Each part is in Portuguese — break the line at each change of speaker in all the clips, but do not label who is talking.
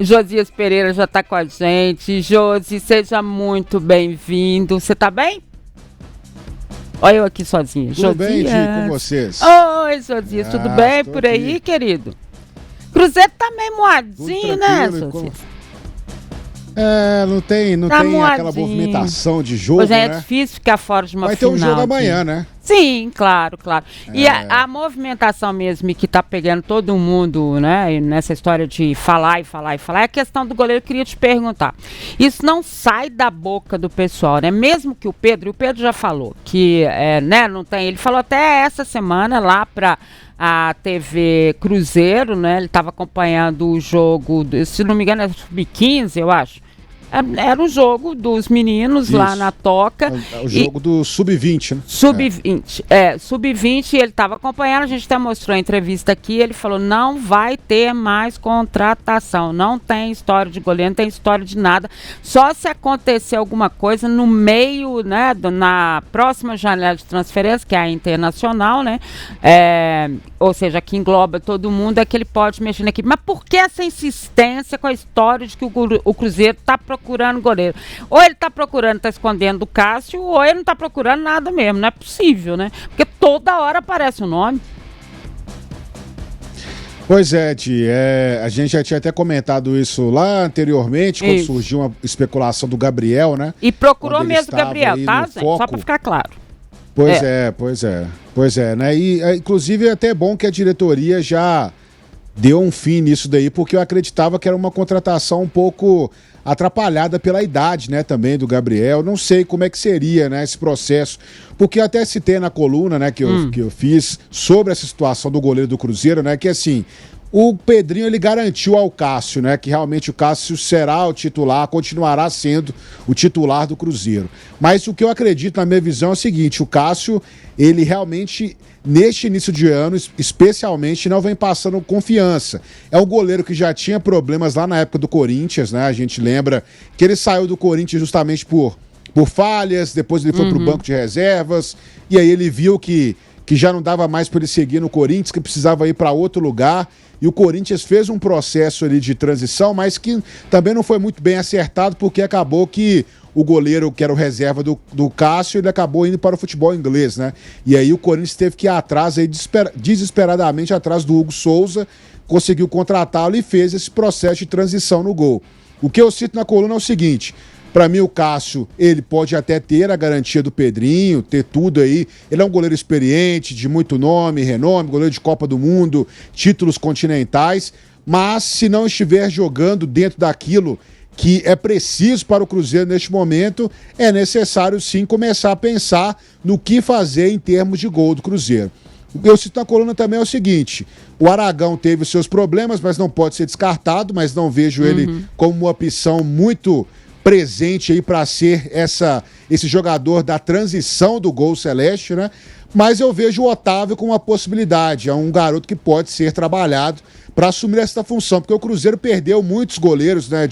Josias Pereira já está com a gente. Josi, seja muito bem-vindo. Você tá bem? Olha eu aqui sozinha.
Tudo bem, Di, com vocês?
Oi, Josias, tudo bem por aí,
aqui,
querido? Cruzeiro tá meio moadinho, né, Josias?
Não tem aquela movimentação de jogo,
Hoje é
né?
difícil ficar fora de uma
Vai
final.
Vai ter um jogo amanhã, né?
Sim, claro. E a movimentação mesmo que tá pegando todo mundo, né, nessa história de falar, é a questão do goleiro. Eu queria te perguntar. Isso não sai da boca do pessoal, né? Mesmo que o Pedro já falou que, né, não tem. Ele falou até essa semana lá para a TV Cruzeiro, né? Ele estava acompanhando o jogo, se não me engano, é Sub-15, eu acho. Era o jogo dos meninos. Isso. Lá na Toca.
O jogo do Sub-20, né?
Sub-20. Sub-20, ele estava acompanhando, a gente até mostrou a entrevista aqui, ele falou, não vai ter mais contratação, não tem história de goleiro, não tem história de nada, só se acontecer alguma coisa no meio, né, na próxima janela de transferência, que é a internacional, né, ou seja, que engloba todo mundo, é que ele pode mexer na equipe. Mas por que essa insistência com a história de que o Cruzeiro está procurando goleiro? Ou ele está procurando, está escondendo o Cássio, ou ele não está procurando nada mesmo. Não é possível, né? Porque toda hora aparece o nome.
Pois é, Ti, a gente já tinha até comentado isso lá anteriormente, quando surgiu uma especulação do Gabriel, né?
E procurou mesmo o Gabriel, tá, gente? Só para ficar claro.
Pois é, né? E inclusive é até bom que a diretoria já deu um fim nisso daí, porque eu acreditava que era uma contratação um pouco atrapalhada pela idade, né, também do Gabriel. Não sei como é que seria, né, esse processo, porque eu até citei na coluna, né, que eu fiz sobre essa situação do goleiro do Cruzeiro, né, que assim, o Pedrinho, ele garantiu ao Cássio, né, que realmente o Cássio será o titular, continuará sendo o titular do Cruzeiro. Mas o que eu acredito, na minha visão, é o seguinte: o Cássio, ele realmente, neste início de ano, especialmente, não vem passando confiança. É um goleiro que já tinha problemas lá na época do Corinthians, né, a gente lembra que ele saiu do Corinthians justamente por falhas, depois ele foi pro banco de reservas, e aí ele viu que já não dava mais para ele seguir no Corinthians, que precisava ir para outro lugar. E o Corinthians fez um processo ali de transição, mas que também não foi muito bem acertado, porque acabou que o goleiro, que era o reserva do Cássio, ele acabou indo para o futebol inglês, né? E aí o Corinthians teve que ir atrás, aí, desesperadamente atrás do Hugo Souza, conseguiu contratá-lo e fez esse processo de transição no gol. O que eu cito na coluna é o seguinte: para mim, o Cássio, ele pode até ter a garantia do Pedrinho, ter tudo aí. Ele é um goleiro experiente, de muito nome, renome, goleiro de Copa do Mundo, títulos continentais, mas se não estiver jogando dentro daquilo que é preciso para o Cruzeiro neste momento, é necessário sim começar a pensar no que fazer em termos de gol do Cruzeiro. O que eu cito na coluna também é o seguinte: o Aragão teve seus problemas, mas não pode ser descartado, mas não vejo ele como uma opção muito presente aí para ser esse jogador da transição do gol celeste, né? Mas eu vejo o Otávio com uma possibilidade, é um garoto que pode ser trabalhado para assumir essa função, porque o Cruzeiro perdeu muitos goleiros, né,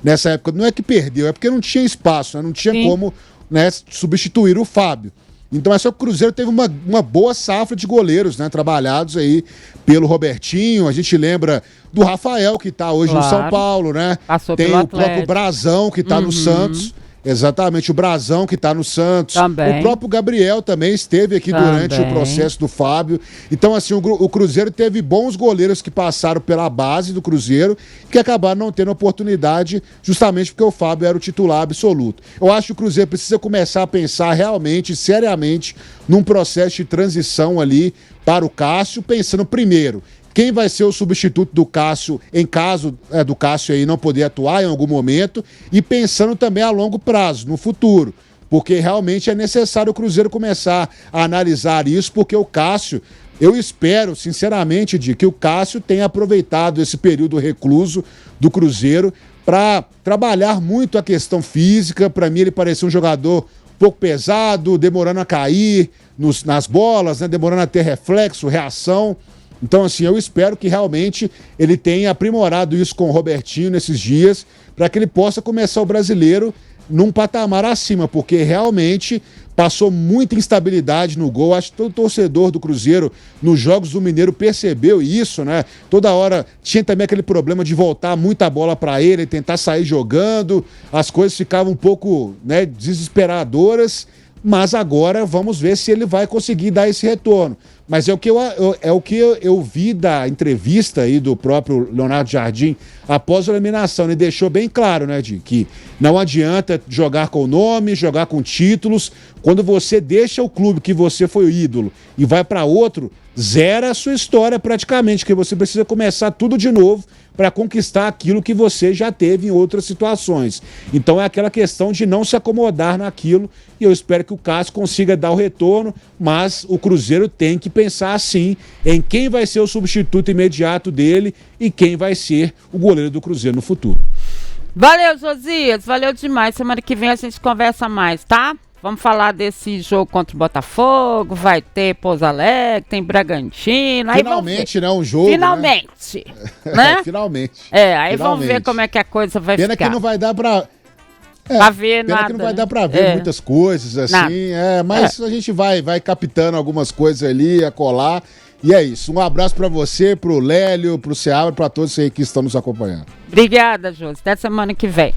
nessa época. Não é que perdeu, é porque não tinha espaço, né? Não tinha como, né, substituir o Fábio. Então é só que o Cruzeiro teve uma boa safra de goleiros, né, trabalhados aí pelo Robertinho. A gente lembra do Rafael, que está hoje no São Paulo, né? Tem o próprio Brazão, que está no Santos. Exatamente, o Brazão, que está no Santos. Também. O próprio Gabriel também esteve aqui durante o processo do Fábio. Então, assim, o Cruzeiro teve bons goleiros que passaram pela base do Cruzeiro, que acabaram não tendo oportunidade, justamente porque o Fábio era o titular absoluto. Eu acho que o Cruzeiro precisa começar a pensar realmente, seriamente, num processo de transição ali para o Cássio, pensando primeiro quem vai ser o substituto do Cássio, em caso do Cássio aí não poder atuar em algum momento, e pensando também a longo prazo, no futuro, porque realmente é necessário o Cruzeiro começar a analisar isso, porque o Cássio, eu espero, sinceramente, que o Cássio tenha aproveitado esse período recluso do Cruzeiro para trabalhar muito a questão física. Para mim, ele parecia um jogador um pouco pesado, demorando a cair nas bolas, né, demorando a ter reflexo, reação. Então, assim, eu espero que realmente ele tenha aprimorado isso com o Robertinho nesses dias, para que ele possa começar o Brasileiro num patamar acima, porque realmente passou muita instabilidade no gol. Acho que todo torcedor do Cruzeiro nos jogos do Mineiro percebeu isso, né? Toda hora tinha também aquele problema de voltar muita bola para ele, tentar sair jogando, as coisas ficavam um pouco, né, desesperadoras, mas agora vamos ver se ele vai conseguir dar esse retorno. Mas é o que eu vi da entrevista aí do próprio Leonardo Jardim após a eliminação. Ele deixou bem claro, né, Di, que não adianta jogar com o nome, jogar com títulos. Quando você deixa o clube que você foi o ídolo e vai para outro, zera a sua história praticamente, porque você precisa começar tudo de novo para conquistar aquilo que você já teve em outras situações. Então é aquela questão de não se acomodar naquilo, e eu espero que o Cássio consiga dar o retorno, mas o Cruzeiro tem que pensar assim em quem vai ser o substituto imediato dele e quem vai ser o goleiro do Cruzeiro no futuro.
Valeu, Josias, valeu demais. Semana que vem a gente conversa mais, tá? Vamos falar desse jogo contra o Botafogo, vai ter Pouso Alegre, tem Bragantino.
Finalmente, né? Um jogo.
Finalmente. Né?
Finalmente.
Aí vamos ver como é que a coisa vai ficar.
Pena que não vai dar pra
ver
pena
nada.
que não vai dar pra ver muitas coisas assim. Mas a gente vai captando algumas coisas ali, a colar. E é isso. Um abraço pra você, pro Lélio, pro Seabra, pra todos aí que estão nos acompanhando.
Obrigada, Josi. Até semana que vem.